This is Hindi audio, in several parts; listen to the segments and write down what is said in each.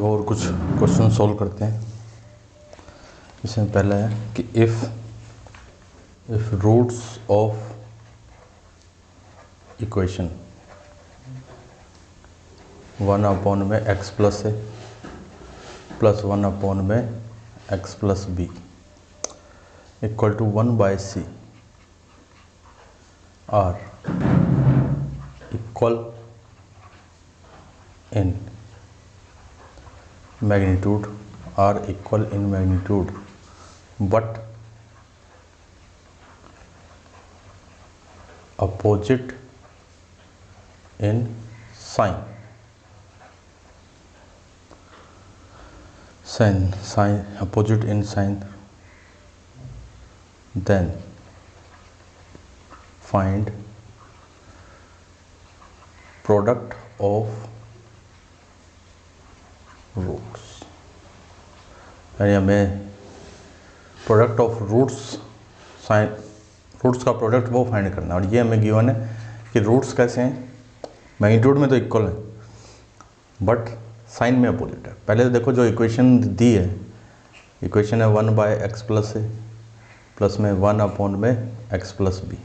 देखो और कुछ क्वेश्चन सॉल्व करते हैं। इसमें पहला है कि इफ़ रूट्स ऑफ इक्वेशन 1 में x प्लस है प्लस 1 में x plus b equal to 1/c are equal in magnitude are equal in magnitude but opposite in sign opposite in sign, then find product of roots. यानी हमें प्रोडक्ट ऑफ रूट्स का प्रोडक्ट वो फाइंड करना है। और ये हमें गिवन है कि रूट्स कैसे हैं, मैग्नीट्यूड में तो इक्वल है बट साइन में अपोजिट है। पहले तो देखो जो इक्वेशन दी है, इक्वेशन है 1/x प्लस है प्लस में 1 में x plus b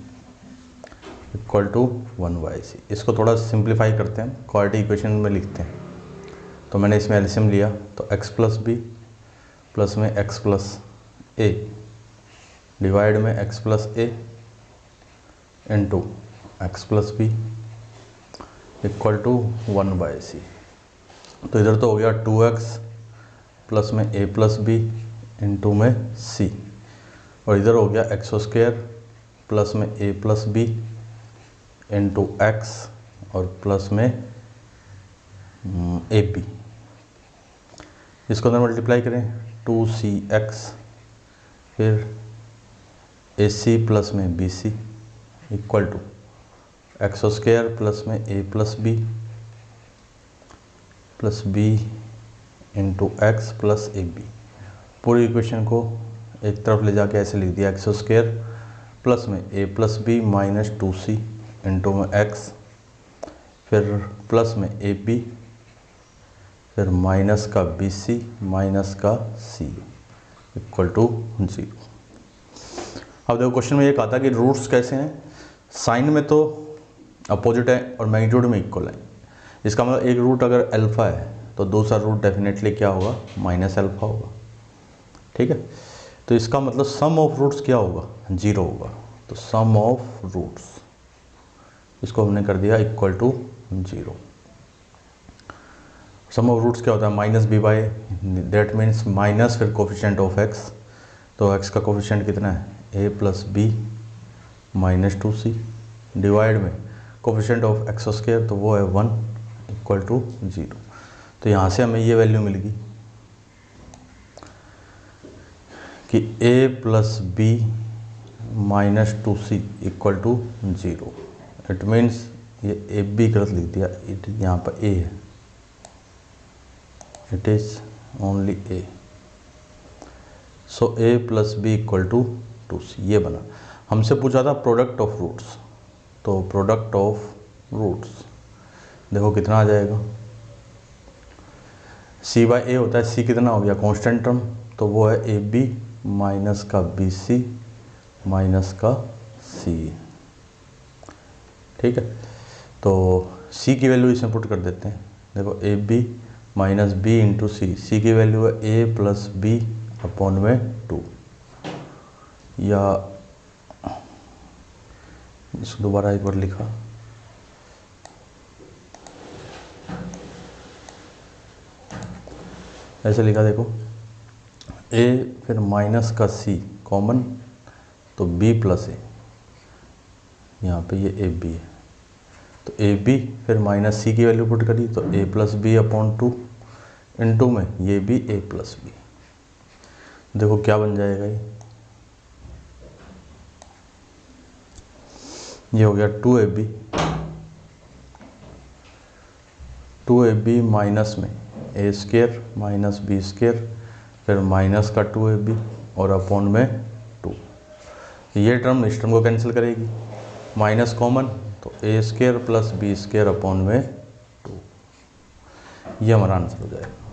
equal to 1/c। इसको थोड़ा सिंप्लीफाई करते हैं, क्वाड्रेटिक इक्वेशन में लिखते हैं। तो मैंने इसमें एलसीएम लिया तो x प्लस बी प्लस में x प्लस ए डिवाइड में x plus a into x plus b equal to 1/c। तो इधर तो हो गया 2x प्लस में a प्लस बी इंटू में c, और इधर हो गया x² प्लस में a plus b into x और प्लस में ए बी। इसको अंदर मल्टीप्लाई करें 2cx फिर ac प्लस में bc equal to x² plus में a plus b into x plus a b. पूरी इक्वेशन को एक तरफ ले जाके ऐसे लिख दिया x² प्लस में a plus b minus 2c into में एक्स फिर प्लस में ए बी फिर माइनस का बी सी माइनस का सी इक्वल टू 0। अब देखो क्वेश्चन में ये कहा था कि रूट्स कैसे हैं, साइन में तो अपोजिट है और मैग्नीट्यूड में इक्वल है। इसका मतलब एक रूट अगर अल्फ़ा है तो दूसरा रूट डेफिनेटली क्या होगा, माइनस अल्फ़ा होगा। ठीक है, तो इसका मतलब सम ऑफ रूट्स क्या होगा, 0 होगा। तो सम ऑफ रूट्स इसको हमने कर दिया equal to 0। Sum of roots क्या होता है, minus b by, that means minus फिर कोफिशिएंट ऑफ एक्स। तो एक्स का कोफिशिएंट कितना है, a plus b minus 2c divide में कोफिशिएंट ऑफ x², तो वो है 1 इक्वल टू 0। तो यहाँ से हमें ये वैल्यू मिलेगी कि a plus b minus 2c equal to 0। It means ये ए बी गलत लिख दिया, यहाँ पर a है, it is only a, so a plus b equal to 2c। ये बना। हमसे पूछा था प्रोडक्ट ऑफ रूट्स, तो प्रोडक्ट ऑफ रूट्स देखो कितना आ जाएगा, c बाई ए होता है, c कितना हो गया कांस्टेंट टर्म, तो वो है ए बी माइनस का बी सी माइनस का c। ठीक है, तो c की वैल्यू इसमें पुट कर देते हैं। देखो a b minus b into c की वैल्यू है ए प्लस बी अपॉन में 2, या इसको दोबारा एक बार लिखा, ऐसे लिखा देखो, ए फिर माइनस का सी कॉमन तो बी प्लस ए, यहाँ पे ये ए बी है, तो ए बी फिर माइनस सी की वैल्यू पुट करी तो ए प्लस बी अपॉन 2 इंटू में ये भी ए प्लस बी। देखो क्या बन जाएगा, ये हो गया 2ab माइनस में a² माइनस b² फिर माइनस का 2ab और अपॉन में 2। ये टर्म इस टर्म को कैंसिल करेगी, माइनस कॉमन तो a² प्लस b² अपॉन में 2। ये हमारा आंसर हो जाएगा।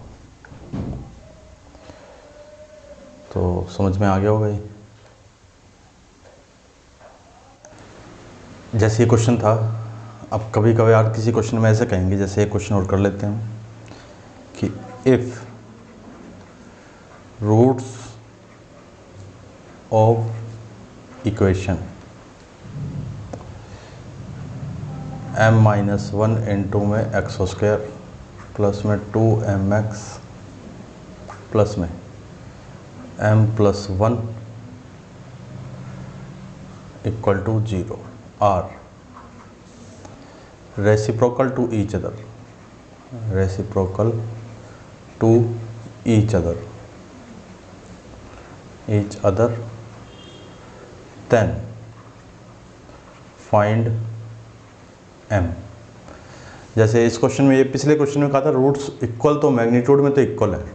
तो समझ में आ गया होगा ये। जैसे ये क्वेश्चन था, अब कभी कभी यार किसी क्वेश्चन में ऐसे कहेंगे, जैसे एक क्वेश्चन और कर लेते हैं कि if roots of equation m-1 into में एक्स स्क्वायर प्लस में 2mx प्लस में m+1 equal to 0 are reciprocal to each other, reciprocal to each other, then find m। जैसे इस क्वेश्चन में, ये पिछले क्वेश्चन में कहा था रूट्स इक्वल, तो मैग्नीट्यूड में तो इक्वल है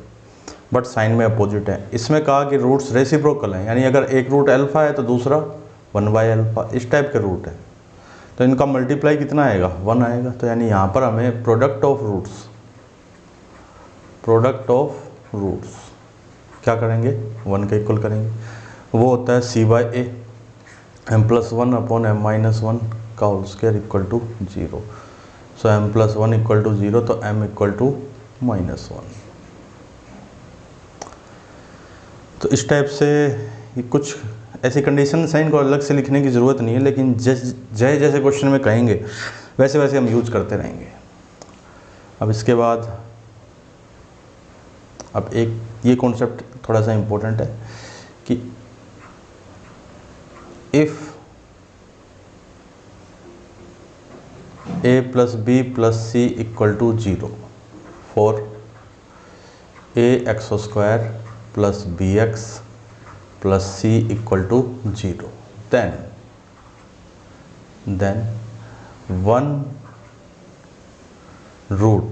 बट साइन में अपोजिट है। इसमें कहा कि रूट्स रेसिप्रोकल हैं, यानी अगर एक रूट अल्फा है तो दूसरा 1/अल्फा, इस टाइप के रूट है, तो इनका मल्टीप्लाई कितना आएगा, 1 आएगा। तो यानी यहाँ पर हमें प्रोडक्ट ऑफ रूट्स क्या करेंगे, 1 का इक्वल करेंगे, वो होता है c/a m+1 अपॉन m-1 का whole square equal to 0। So m+1 equal to 0, तो m इक्वल टू -1। तो इस टाइप से ये कुछ ऐसी कंडीशन है, इनको अलग से लिखने की ज़रूरत नहीं है, लेकिन जैसे क्वेश्चन में कहेंगे वैसे वैसे हम यूज करते रहेंगे। अब इसके बाद अब एक ये कॉन्सेप्ट थोड़ा सा इम्पोर्टेंट है कि if a + b + c equal to 0 for ax² + bx + c equal to 0, then 1 root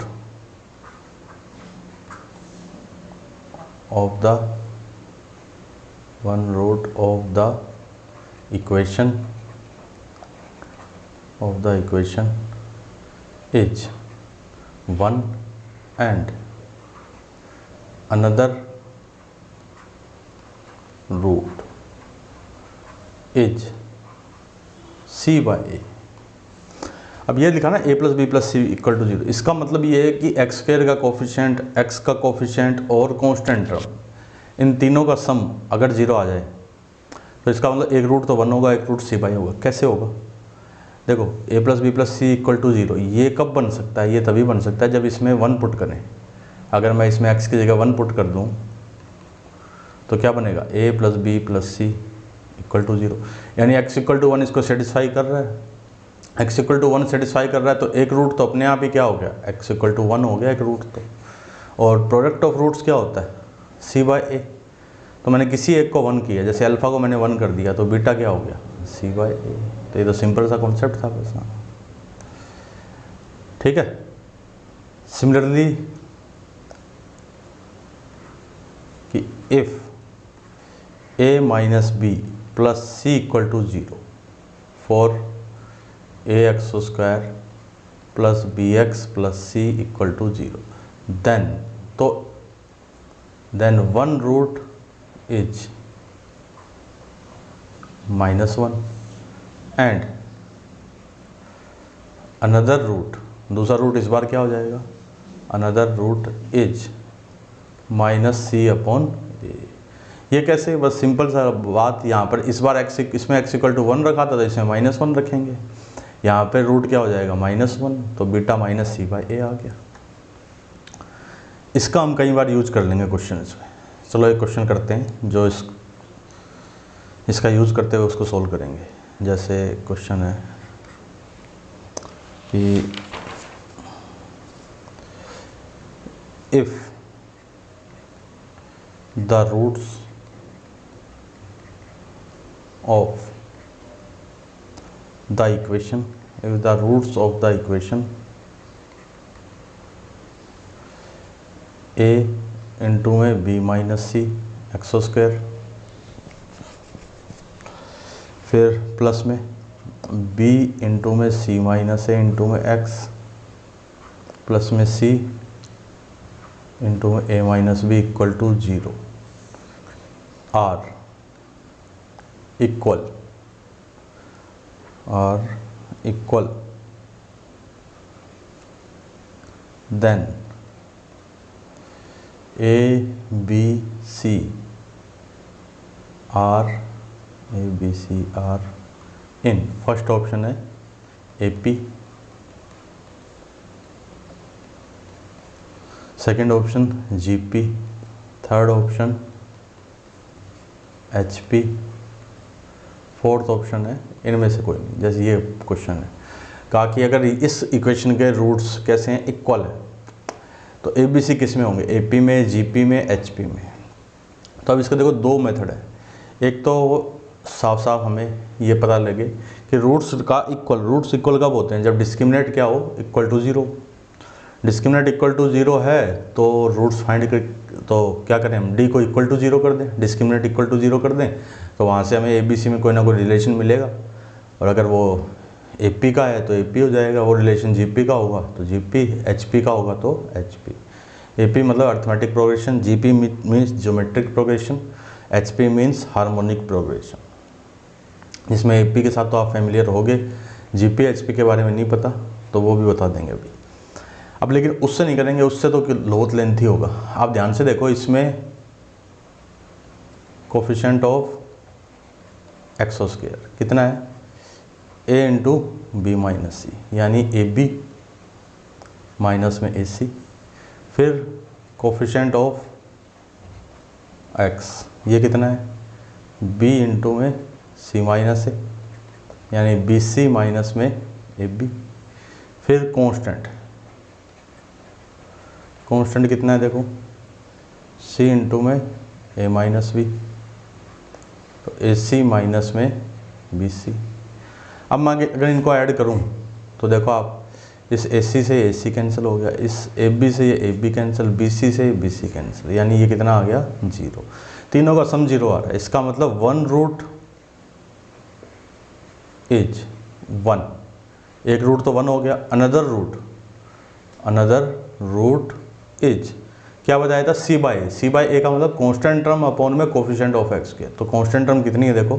of the equation is 1 and another root is c/a। अब ये लिखा ना a + b + c equal to 0, इसका मतलब ये है कि x² का कोफिशिएंट, x का कोफिशिएंट और कांस्टेंट टर्म, इन तीनों का सम अगर 0 आ जाए तो इसका मतलब एक रूट तो 1 होगा, एक रूट c/a होगा। कैसे होगा, देखो a + b + c equal to 0, ये कब बन सकता है, ये तभी बन सकता है जब इसमें 1 पुट करें। अगर मैं इसमें x की जगह 1 पुट कर दूं तो क्या बनेगा, a + b + c equal to 0, यानी x इक्वल टू 1 इसको सेटिस्फाई कर रहा है। x इक्वल टू 1 सेटिस्फाई कर रहा है तो एक रूट तो अपने आप ही क्या हो गया, x इक्वल टू 1 हो गया एक रूट तो। और प्रोडक्ट ऑफ रूट्स क्या होता है, c/a। तो मैंने किसी एक को 1 किया, जैसे अल्फ़ा को मैंने 1 कर दिया तो बीटा क्या हो गया, c/a। तो ये तो सिंपल सा कॉन्सेप्ट था बस। ठीक है। सिमिलरली कि if a - b + c equal to 0 for ax² + bx + c equal to 0, then 1 root is -1 and another root, दूसरा रूट इस बार क्या हो जाएगा, another root is -c/a। ये कैसे, बस सिंपल सा बात, यहाँ पर इस बार इसमें x इक्वल टू 1 रखा था तो इसमें -1 रखेंगे, यहाँ पे रूट क्या हो जाएगा, -1, तो बीटा -c/a आ गया। इसका हम कई बार यूज कर लेंगे क्वेश्चन में। चलो एक क्वेश्चन करते हैं जो इसका यूज करते हुए उसको सोल्व करेंगे। जैसे क्वेश्चन है कि if the roots of the equation a into में b - c x², फिर प्लस में b इंटू में c - a इंटू में x प्लस में c इंटू में a - b equal to 0, are equal then a b c are in, first option है AP, second option GP, third option HP, fourth option है इनमें से कोई नहीं। जैसे ये क्वेश्चन है, कहा कि अगर इस इक्वेशन के रूट्स कैसे हैं, इक्वल है, तो ABC किस में होंगे, AP में, GP में, HP में। तो अब इसका देखो दो मेथड है। एक तो साफ साफ हमें ये पता लगे कि रूट्स इक्वल कब होते हैं, जब डिस्क्रिमिनेंट क्या हो, equal to 0। Discriminant equal to 0 है तो रूट्स फाइंड कर, तो क्या करें हम, D को इक्वल टू 0 कर दें, डिस्क्रिमिनेंट इक्वल टू 0 कर दें, तो वहाँ से हमें ABC में कोई ना कोई रिलेशन मिलेगा। और अगर वो AP का है तो AP हो जाएगा, वो रिलेशन GP का होगा तो GP, HP का होगा तो HP। AP मतलब arithmetic progression, GP means geometric progression, HP means harmonic progression. जिसमें AP के साथ तो आप फेमिलियर होगे, GP HP के बारे में नहीं पता तो वो भी बता देंगे अभी। अब लेकिन उससे नहीं करेंगे, उससे तो बहुत लेंथी होगा। आप ध्यान से देखो, इसमें कोफिशिएंट ऑफ एक्सो स्क्वायर कितना है, A into B minus C, यानी AB माइनस में AC, फिर कोफिशिएंट ऑफ X ये कितना है, B इंटू में C माइनस A, यानी BC माइनस में AB, फिर कांस्टेंट कितना है देखो, C इंटू में A माइनस B, तो AC माइनस में BC। अब मैं अगर इनको ऐड करूं तो देखो आप, इस AC से AC कैंसिल हो गया, इस AB से ये AB कैंसिल, BC से BC कैंसिल, यानी ये कितना आ गया 0। तीनों का सम 0 आ रहा है। इसका मतलब वन रूट इज 1, एक रूट तो 1 हो गया, अनदर रूट इज क्या बताया था, C बाई A का मतलब कांस्टेंट टर्म अपॉन में कोफिशिएंट ऑफ एक्स के। तो कांस्टेंट टर्म कितनी है देखो,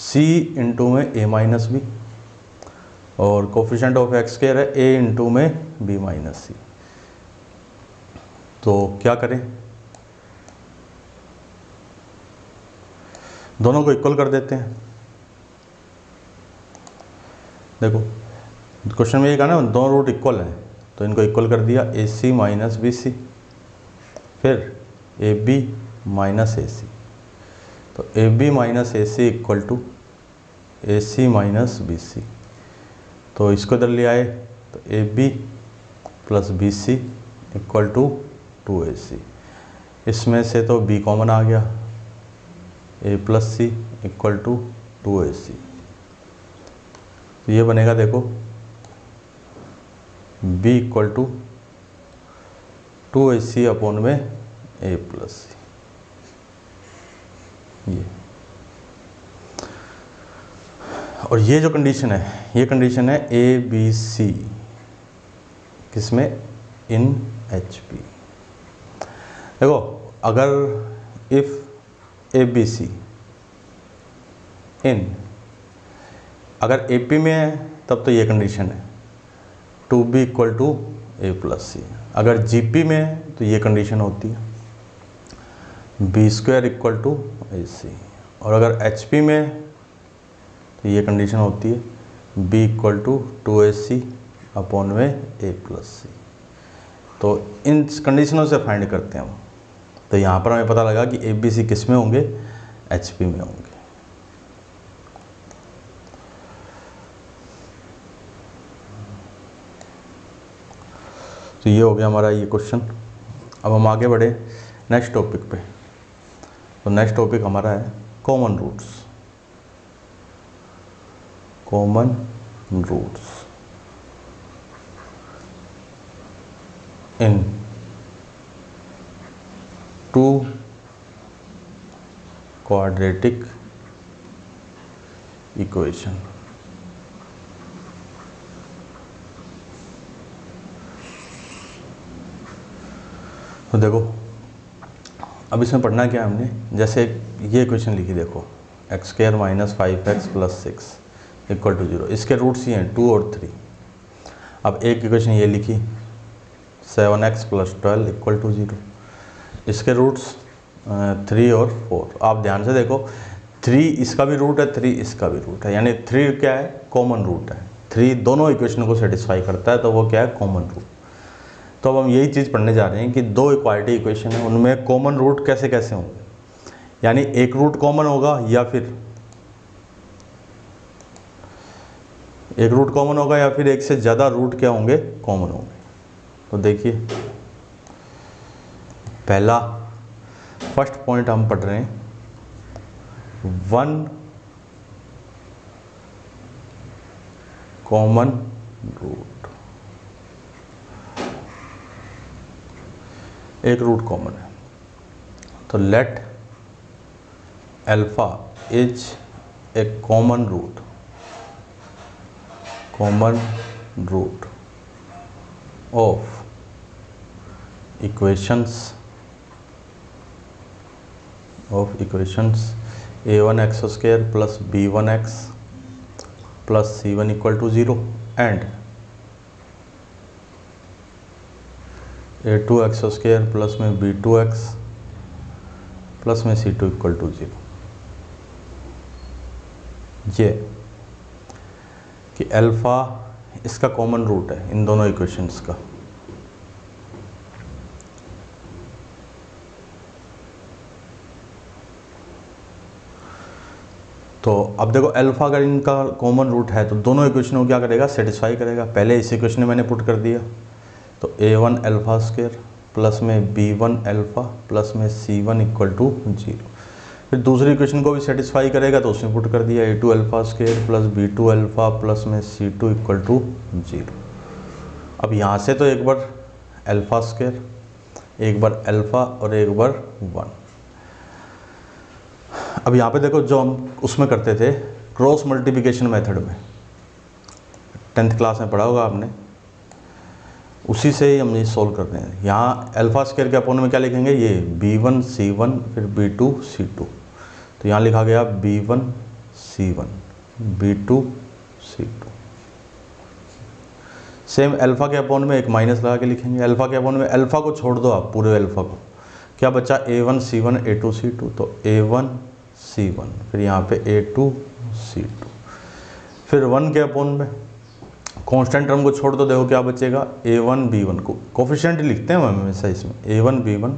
C इंटू में A माइनस B, और कोफिशिएंट ऑफ एक्स स्क्वायर है A इंटू में B माइनस C। तो क्या करें, दोनों को इक्वल कर देते हैं। देखो क्वेश्चन में ये कहा ना, दोनों रूट इक्वल हैं, तो इनको इक्वल कर दिया, AC माइनस BC, फिर AB माइनस AC, तो AB minus AC equal to AC minus BC। तो इसको इधर ले आए तो AB plus BC equal to 2AC। इसमें से तो B कॉमन आ गया, A plus C equal to 2AC। तो ये बनेगा देखो B equal to 2AC upon में A प्लस C। ये और ये जो कंडीशन है, ये कंडीशन है ABC किसमें, इन HP। देखो अगर इफ ABC इन, अगर AP में है तब तो ये कंडीशन है 2B equal to A plus C। अगर GP में है तो ये कंडीशन होती है B square equal to AC। और अगर HP में है तो ये कंडीशन होती है B equal to 2AC upon में A प्लस C। तो इन कंडीशनों से फाइंड करते हैं हम। तो यहाँ पर हमें पता लगा कि ABC किस में होंगे, HP में होंगे। तो ये हो गया हमारा ये क्वेश्चन। अब हम आगे बढ़े नेक्स्ट टॉपिक पे। तो नेक्स्ट टॉपिक हमारा है common roots. Common roots in two quadratic equation. तो देखो अब इसमें पढ़ना क्या है हमने, जैसे ये क्वेश्चन लिखी देखो, x square minus 5x plus 6 equal to 0। इसके रूट्स ये हैं 2 और 3। अब एक इक्वेशन ये लिखी 7x प्लस 12 इक्वल टू 0। इसके रूट्स 3 और 4। आप ध्यान से देखो, 3 इसका भी रूट है, 3 इसका भी रूट है, यानी 3 क्या है, कॉमन रूट है। 3 दोनों इक्वेशन को सेटिस्फाई करता है, तो वो क्या है, कॉमन रूट। तो अब हम यही चीज़ पढ़ने जा रहे हैं कि दो इक्वालिटी इक्वेशन है, उनमें कॉमन रूट कैसे कैसे होंगे, यानी एक रूट कॉमन होगा या फिर एक रूट कॉमन होगा या फिर एक से ज़्यादा रूट क्या होंगे, कॉमन होंगे। तो देखिए पहला फर्स्ट पॉइंट हम पढ़ रहे हैं, 1 कॉमन रूट, एक रूट कॉमन है। तो let alpha is a common root of equations a1x square plus b1x plus c1 equal to 0 and a2x square plus में b2x प्लस में c2 इक्वल टू 0। ये कि अल्फा इसका कॉमन रूट है इन दोनों इक्वेशंस का। तो अब देखो अल्फा अगर इनका कॉमन रूट है तो दोनों इक्वेशनों को क्या करेगा, सेटिस्फाई करेगा। पहले इस इक्वेशन में मैंने पुट कर दिया, तो a1 अल्फा स्क्वायर प्लस में b1 अल्फा प्लस में c1 इक्वल टू 0। फिर दूसरी इक्वेशन को भी सेटिस्फाई करेगा तो उसमें पुट कर दिया a2 alpha square plus b2 alpha plus में c2 इक्वल टू 0। अब यहाँ से तो एक बार अल्फा स्क्वायर, एक बार अल्फा और एक बार 1। अब यहाँ पे देखो जो हम उसमें करते थे क्रॉस मल्टीप्लिकेशन मेथड में, 10th क्लास में पढ़ा होगा आपने, उसी से ही हम ये सॉल्व करते हैं। यहाँ अल्फा स्क्वायर के अपॉन में क्या लिखेंगे, ये b1 c1 फिर b2 c2। तो यहाँ लिखा गया b1 c1 b2 c2। Same alpha के अपॉन में एक माइनस लगा के लिखेंगे। अल्फा के अपॉन में अल्फा को छोड़ दो आप, पूरे अल्फा को, क्या बचा a1 c1 a2 c2। तो a1 c1 फिर यहाँ पे a2 c2। फिर 1 के अपॉन में कांस्टेंट टर्म को छोड़ दो, देखो क्या बचेगा, a1 b1 को कोफिशिएंट लिखते हैं हम हमेशा इसमें, a1 b1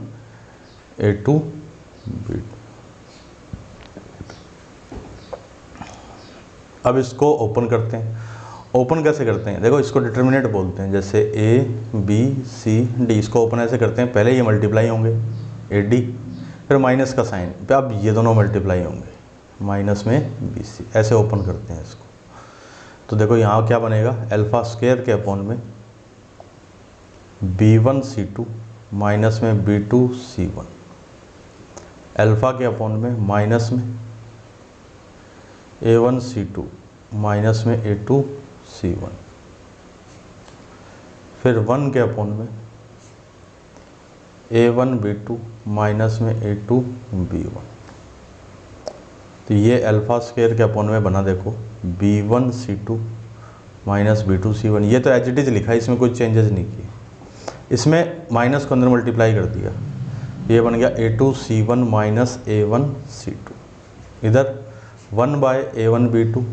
a2 b2। अब इसको ओपन करते हैं। ओपन कैसे करते हैं, देखो इसको डिटर्मिनेंट बोलते हैं, जैसे a b c d, इसको ओपन ऐसे करते हैं, पहले ये मल्टीप्लाई होंगे ad, फिर माइनस का साइन पे अब ये दोनों मल्टीप्लाई होंगे माइनस में bc, ऐसे ओपन करते हैं इसको। तो देखो यहाँ क्या बनेगा, अल्फा स्क्वायर के अपॉन में b1 c2 माइनस में b2 c1, अल्फा के अपॉन में माइनस में a1 c2 माइनस में a2 c1, फिर 1 के अपॉन में a1 b2 माइनस में a2 b1। तो ये अल्फा स्क्वायर के अपॉन में बना, देखो b1 c2 minus b2 c1। ये तो एज इट इज लिखा है, इसमें कोई चेंजेस नहीं किए। इसमें माइनस को अंदर मल्टीप्लाई कर दिया, ये बन गया a2 c1 minus a1 c2। इधर 1 बाय a1 b2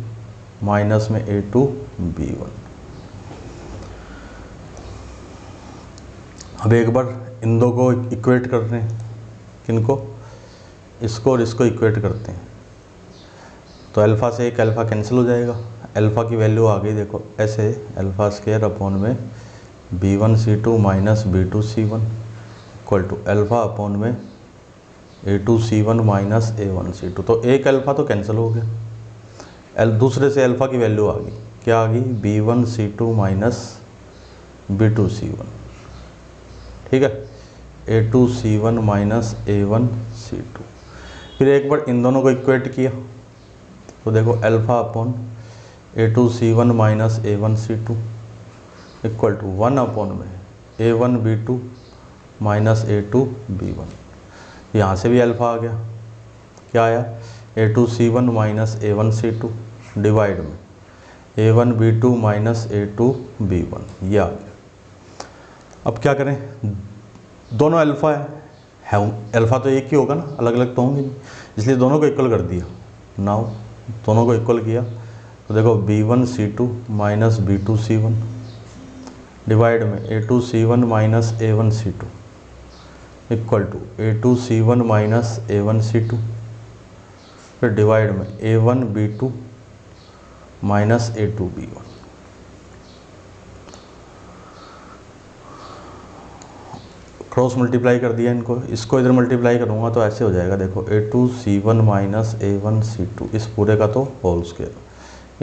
माइनस में a2 b1। अब एक बार इन दो को इक्वेट कर रहे हैं, किनको, इसको और इसको इक्वेट करते हैं। तो अल्फ़ा से एक अल्फ़ा कैंसिल हो जाएगा, अल्फ़ा की वैल्यू आ गई, देखो ऐसे अल्फ़ा स्क्वायर अपॉन में b1 c2 minus b2 c1 equal to alpha upon में a2 c1 minus a1 c2। तो एक अल्फ़ा तो कैंसिल हो गया, दूसरे से अल्फ़ा की वैल्यू आ गई, क्या आ गई, b1 c2 minus b2 c1, ठीक है, a2 c1 minus a1 c2। फिर एक बार इन दोनों को इक्वेट किया, तो देखो alpha upon a2 c1 minus a1 c2 equal to 1 upon में a1 b2 minus a2 b1। यहाँ से भी अल्फ़ा आ गया, क्या आया A2C1 माइनस A1C2 डिवाइड में A1B2 माइनस A2B1, ये आ गया। अब क्या करें, दोनों अल्फ़ा है अल्फ़ा तो एक ही होगा ना, अलग अलग तो होंगे नहीं, इसलिए दोनों को इक्वल कर दिया। नाउ दोनों को इक्वल किया तो देखो B1C2 माइनस B2C1 डिवाइड में A2C1 minus A1C2 equal to A2C1 minus A1C2, फिर डिवाइड में A1B2 minus A2B1। Cross multiply कर दिया इनको, इसको इधर मल्टीप्लाई करूँगा तो ऐसे हो जाएगा, देखो A2C1 माइनस A1C2 इस पूरे का तो whole square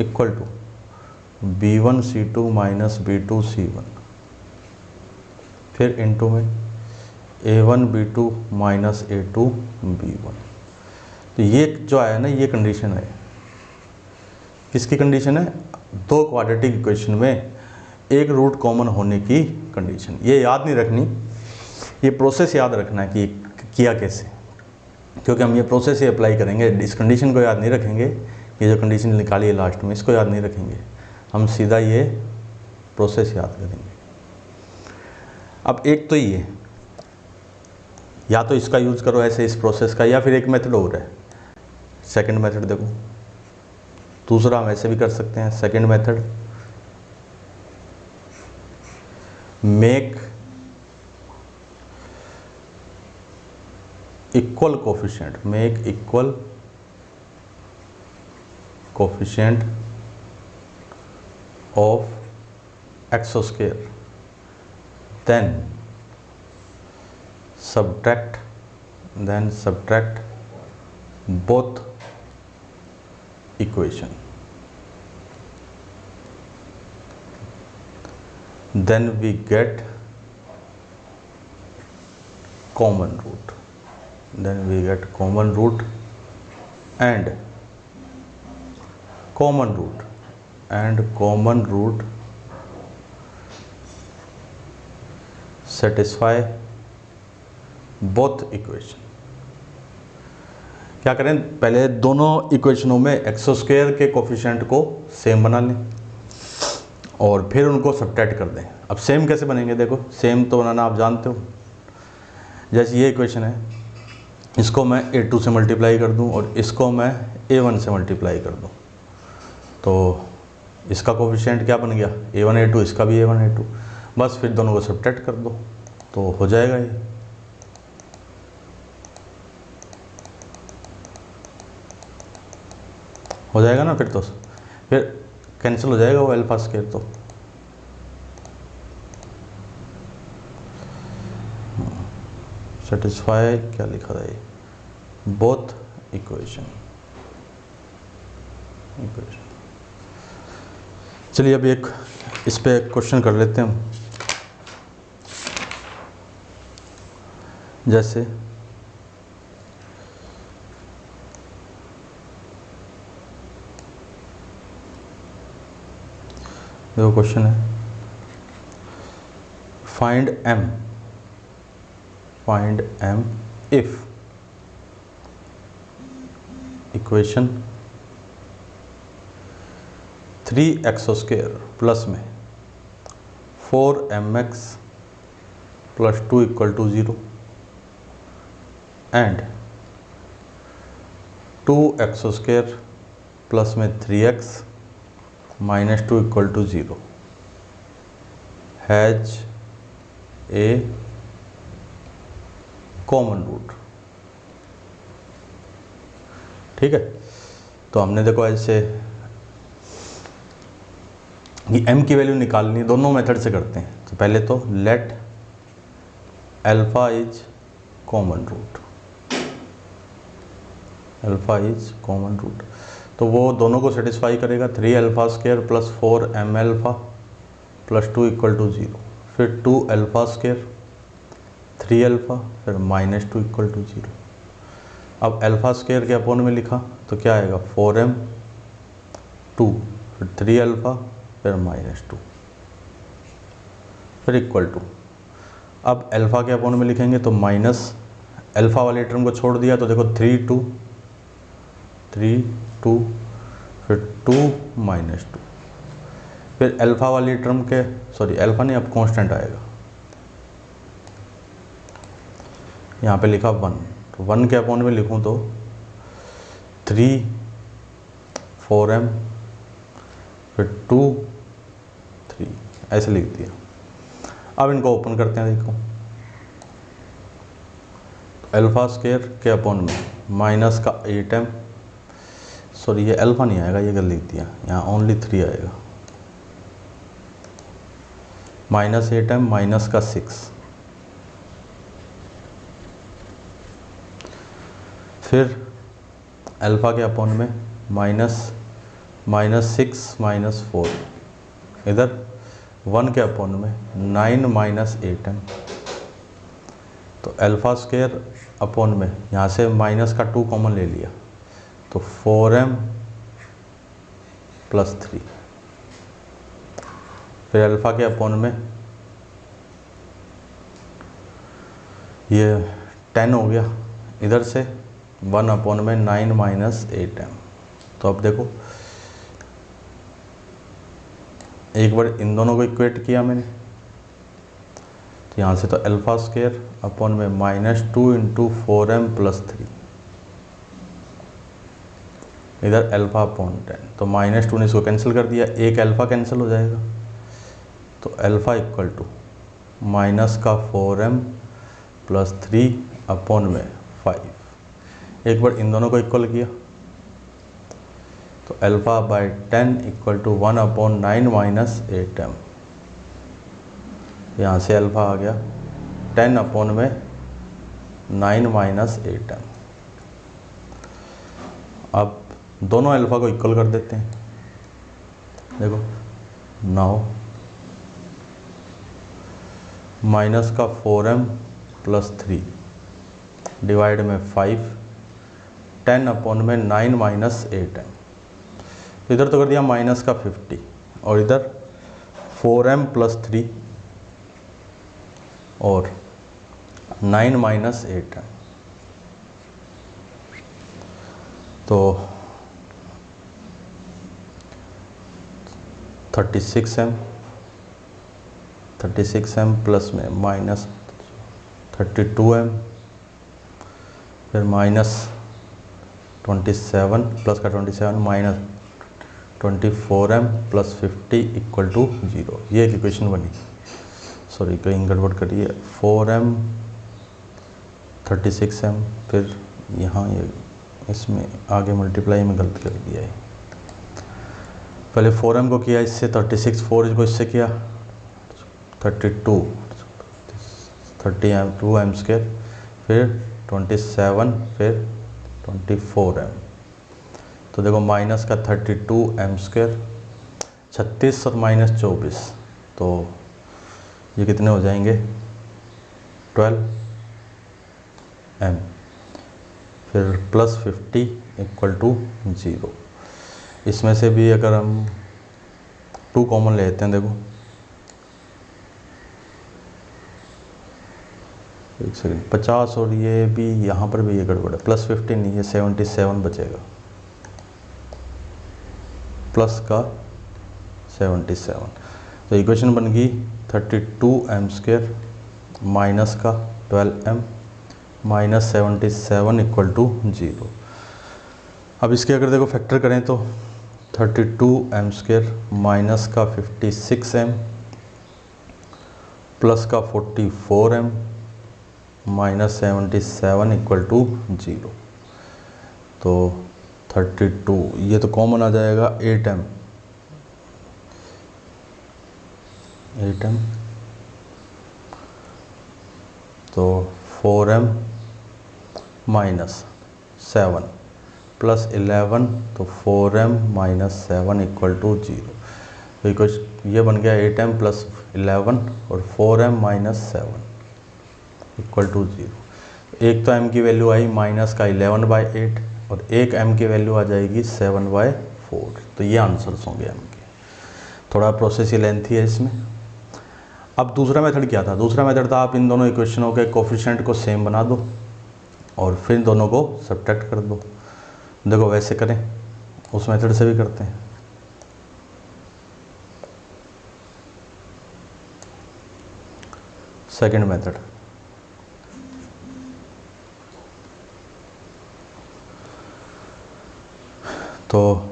equal to B1C2 minus B2C1, फिर इनटू में A1B2 माइनस A2B1। तो ये जो आया ना, ये कंडीशन है, किसकी कंडीशन है, दो क्वाड्रेटिक इक्वेशन में एक रूट कॉमन होने की कंडीशन। ये याद नहीं रखनी, ये प्रोसेस याद रखना है कि किया कैसे, क्योंकि हम ये प्रोसेस ही अप्लाई करेंगे। इस कंडीशन को याद नहीं रखेंगे, ये जो कंडीशन निकाली है लास्ट में इसको याद नहीं रखेंगे, हम सीधा ये प्रोसेस याद करेंगे। अब एक तो ये, या तो इसका यूज़ करो ऐसे इस प्रोसेस का, या फिर एक मेथड और है, सेकंड मेथड देखो, दूसरा हम ऐसे भी कर सकते हैं। Second method, make equal coefficient, make equal coefficient of x square, then subtract both equation, then we get common root, and common root satisfy both equation. क्या करें, पहले दोनों इक्वेशनों में एक्स स्क्वायर के कोफिशिएंट को सेम बना लें और फिर उनको सब्ट्रैक्ट कर दें। अब सेम कैसे बनेंगे, देखो सेम तो बनाना आप जानते हो, जैसे ये इक्वेशन है, इसको मैं A2 से मल्टीप्लाई कर दूं और इसको मैं A1 से मल्टीप्लाई कर दूं, तो इसका कोफिशिएंट क्या बन गया, A1 A2, इसका भी A1 A2, बस फिर दोनों को सब्ट्रैक्ट कर दो तो हो जाएगा ये। हो जाएगा ना, फिर कैंसिल हो जाएगा वो अल्फा स्क्वायर। तो सेटिस्फाई क्या लिखा था ये, बोथ इक्वेशन। चलिए अभी एक इस पे क्वेश्चन कर लेते हैं हम, जैसे देखो क्वेश्चन है, find m if equation 3x square plus में 4mx plus 2 equal to 0 and 2x square plus में 3x minus 2 equal to 0 has a common root. ठीक है, तो हमने देखो ऐसे ये m की वैल्यू निकालनी, दोनों मेथड से करते हैं। तो पहले तो let alpha is common root, alpha is common root, तो वो दोनों को सेटिस्फाई करेगा। 3 alpha square plus 4 m alpha plus 2 equal to 0, फिर 2 अल्फा स्क्वायर 3 अल्फा फिर माइनस 2 इक्वल टू 0। अब अल्फा स्क्वायर के अपोन में लिखा तो क्या आएगा 4m 2 फिर 3 अल्फा फिर माइनस 2 फिर इक्वल टू। अब अल्फा के अपोन में लिखेंगे तो माइनस अल्फ़ा वाले टर्म को छोड़ दिया तो देखो 3 2 फिर 2 -2, फिर अल्फ़ा वाली टर्म के सॉरी अल्फ़ा नहीं, अब कांस्टेंट आएगा, यहाँ पे लिखा 1, तो 1 के अपॉन में लिखूँ तो 3 4m फिर 2 3 ऐसे लिख दिया। अब इनको ओपन करते हैं, देखो अल्फ़ा स्क्वायर के अपॉन में माइनस का 8m, सॉरी ये अल्फ़ा नहीं आएगा, ये गलत लिख दिया, यहाँ ओनली 3 आएगा, माइनस 8m माइनस का 6, फिर अल्फ़ा के अपॉन में माइनस 6 - 4, इधर 1 के अपॉन में 9 - 8m, तो अल्फ़ा स्क्वायर अपॉन में यहाँ से माइनस का 2 कॉमन ले लिया तो 4m + 3, फिर अल्फ़ा के अपॉन में ये 10 हो गया, इधर से 1 अपॉन में 9 - 8m। तो अब देखो एक बार इन दोनों को इक्वेट किया मैंने, तो यहाँ से तो अल्फ़ा स्क्वायर अपॉन में -2 × 4m + 3, इधर अल्फ़ा अपॉन 10, तो -2 ने इसको कैंसिल कर दिया, एक अल्फ़ा कैंसिल हो जाएगा, तो अल्फ़ा इक्वल टू माइनस का 4m + 3 अपॉन में 5। एक बार इन दोनों को इक्वल किया तो alpha by 10 equal to 1 upon 9 - 8m, यहाँ से अल्फ़ा आ गया 10 अपॉन में 9 - 8m। अब दोनों अल्फ़ा को इक्वल कर देते हैं, देखो 9 माइनस का 4m + 3 डिवाइड में 5, 10 अपॉन में 9 - 8m, इधर तो कर दिया माइनस का 50 और इधर 4m + 3 और 9 - 8m, तो 36m प्लस में माइनस 32m, फिर -27 प्लस का 27 माइनस 24m + 50 इक्वल टू 0। ये एक इक्वेशन बनी, सॉरी कहीं गड़बड़ करिए, 4m 36m, फिर यहाँ ये इसमें आगे मल्टीप्लाई में गलत कर दिया है, पहले 4m को किया इससे 36, 4 को इससे किया 32, 32m², फिर 27, फिर 24m, तो देखो माइनस का 32m², 36 और -24, तो ये कितने हो जाएंगे 12m, फिर प्लस 50 इक्वल टू 0। इसमें से भी अगर हम 2 कॉमन लेते हैं, देखो एक सेकंड, 50 और ये भी यहाँ पर भी ये गड़बड़ है, प्लस 50 नहीं, ये 77 बचेगा, प्लस का 77, तो इक्वेशन बन गई 32m² माइनस का 12m माइनस 77 इक्वल टू 0। अब इसके अगर देखो फैक्टर करें तो 32m² माइनस का 56m प्लस का 44m माइनस 77 इक्वल टू 0, तो 32, ये तो कॉमन आ जाएगा 8m, तो 4m माइनस 7 प्लस 11, तो 4m माइनस 7 इक्वल टू 0, तो कुछ ये बन गया 8m + 11 और 4m माइनस 7 इक्वल टू 0। एक तो m की वैल्यू आई माइनस का 11/8 और एक m की वैल्यू आ जाएगी 7/4, तो ये आंसर्स होंगे m के। थोड़ा प्रोसेस ही लेंथी है इसमें। अब दूसरा मेथड क्या था? दूसरा मेथड था आप इन दोनों इक्वेशनों के कोफिशिएंट को सेम बना दो, और फिर दोनों को सब्ट्रैक्ट कर दो। देखो वैसे करें, उस मेथड से भी करते हैं। सेकंड मेथड, तो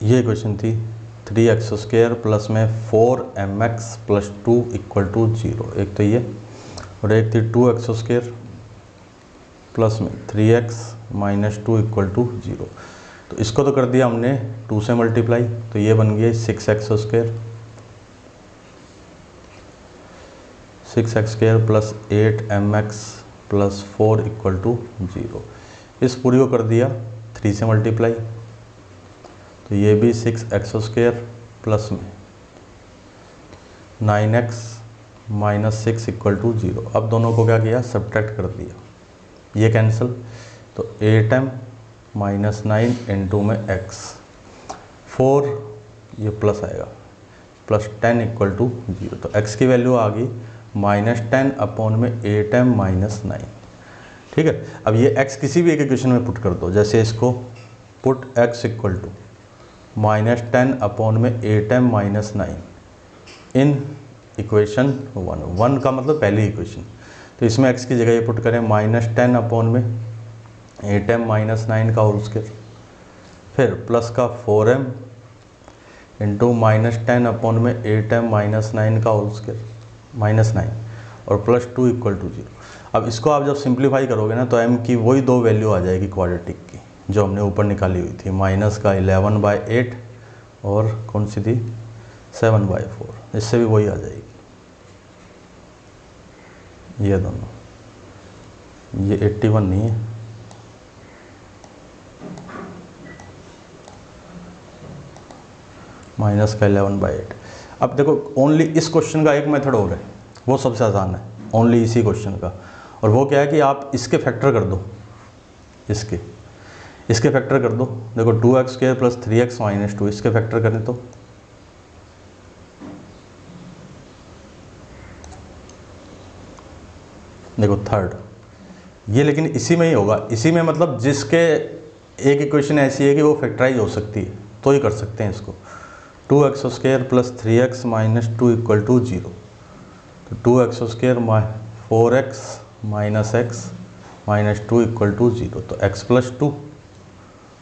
ये क्वेश्चन थी 3x² प्लस में 4mx प्लस 2 इक्वल टू 0। एक तो ये, और एक थी 2x² प्लस में 3x माइनस 2 इक्वल टू 0। तो इसको तो कर दिया हमने 2 से मल्टीप्लाई, तो ये बन गया 6x² plus 8mx plus 4 equal to 0। इस पूरी को कर दिया 3 से मल्टीप्लाई, तो ये भी 6x² प्लस में 9x माइनस 6 इक्वल टू 0। अब दोनों को क्या किया, सब्ट्रैक्ट कर दिया, ये कैंसिल, तो 8m माइनस 9 इंटू में x 4, ये प्लस आएगा, प्लस 10 इक्वल टू 0। तो x की वैल्यू आ गई -10 अपॉन में 8m माइनस 9। ठीक है, अब ये x किसी भी एक इक्वेशन में पुट कर दो, जैसे इसको put x equal to -10 upon में 8m माइनस 9 इन इक्वेशन 1 का मतलब पहली इक्वेशन। तो इसमें x की जगह ये पुट करें -10 अपॉन में 8m माइनस 9 का होल स्क्वायर, फिर प्लस का 4m इंटू -10 अपॉन में 8m माइनस 9 का होल स्क्वायर -9 और प्लस 2 इक्वल टू 0। अब इसको आप जब सिंप्लीफाई करोगे ना, तो m की वही दो वैल्यू आ जाएगी क्वाड्रेटिक की जो हमने ऊपर निकाली हुई थी, माइनस का 11/8 और कौन सी थी 7/4, इससे भी वही आ जाएगी। ये दोनों, ये 81 नहीं है, माइनस का 11/8। अब देखो ओनली इस क्वेश्चन का एक मेथड और है, वो सबसे आसान है, ओनली इसी क्वेश्चन का, और वो क्या है कि आप इसके फैक्टर कर दो, इसके फैक्टर कर दो। देखो 2x² प्लस 3x माइनस 2, इसके फैक्टर करें तो देखो थर्ड, ये लेकिन इसी में ही होगा, इसी में मतलब जिसके एक इक्वेशन ऐसी है कि वो फैक्टराइज हो सकती है तो ही कर सकते हैं इसको। 2x² plus 3x minus 2 equal to 0, तो 2x² 4x minus x minus 2 equal to 0, तो x प्लस 2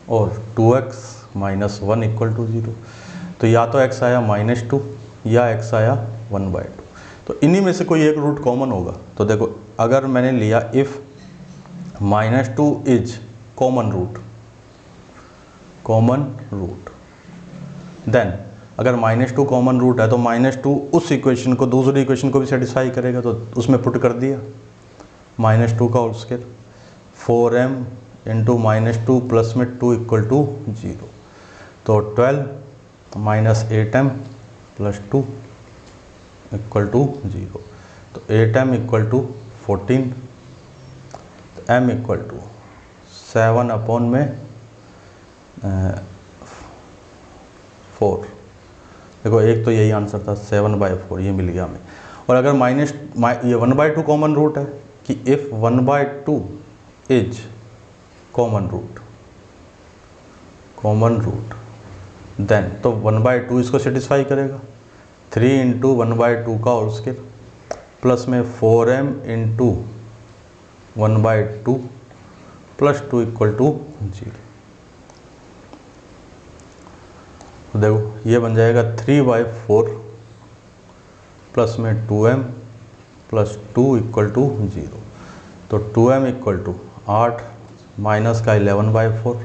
और 2x माइनस 1 इक्वल टू 0। तो या तो x आया -2 या x आया 1/2, तो इन्हीं में से कोई एक रूट कॉमन होगा। तो देखो अगर मैंने लिया if -2 is common root, then अगर -2 कॉमन रूट है तो -2 उस इक्वेशन को, दूसरी इक्वेशन को भी सेटिस्फाई करेगा, तो उसमें पुट कर दिया -2 का whole square 4m into -2 plus में 2 इक्वल टू 0, तो 12 minus 8m plus 2 equal to 0, तो 8m इक्वल टू 14, तो m इक्वल टू 7 अपॉन में 4। देखो एक तो यही आंसर था 7/4, ये मिल गया हमें। और अगर ये 1/2 कॉमन रूट है कि if 1/2 is common root then, तो 1/2 इसको सेटिस्फाई करेगा, 3 इंटू 1/2 का होल स्क्वायर प्लस में 4m into 1/2 plus 2 equal to 0। तो देखो ये बन जाएगा 3/4 प्लस में 2m प्लस 2 इक्वल टू 0, तो 2m इक्वल टू 8 माइनस का 11/4,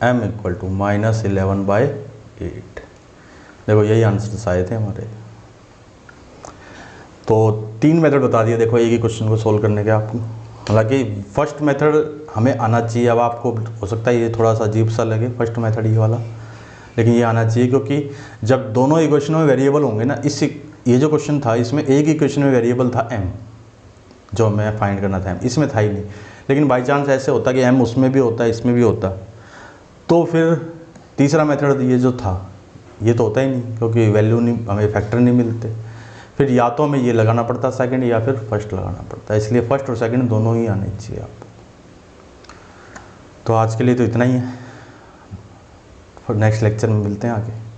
m इक्वल टू -11/8। देखो यही आंसर्स आए थे हमारे। तो 3 मेथड बता दिए देखो एक ही क्वेश्चन को सोल्व करने के आपको। हालांकि फर्स्ट मेथड हमें आना चाहिए, अब आपको हो सकता है ये थोड़ा सा अजीब सा लगे फर्स्ट मेथड ये वाला, लेकिन ये आना चाहिए, क्योंकि जब दोनों इक्वेशनों में वेरिएबल होंगे ना, ये जो क्वेश्चन था इसमें एक ही इक्वेशन में वेरिएबल था m, जो मैं फाइंड करना था m, इसमें था ही नहीं। लेकिन बाई चांस ऐसे होता कि m उसमें भी होता इसमें भी होता, तो फिर तीसरा मेथड ये जो था ये तो होता ही नहीं, क्योंकि वैल्यू नहीं, हमें फैक्टर नहीं मिलते, फिर या तो हमें ये लगाना पड़ता सेकंड या फिर फर्स्ट लगाना पड़ता, इसलिए फर्स्ट और सेकंड दोनों ही आने चाहिए आपको। तो आज के लिए तो इतना ही है, फिर नेक्स्ट लेक्चर में मिलते हैं आगे।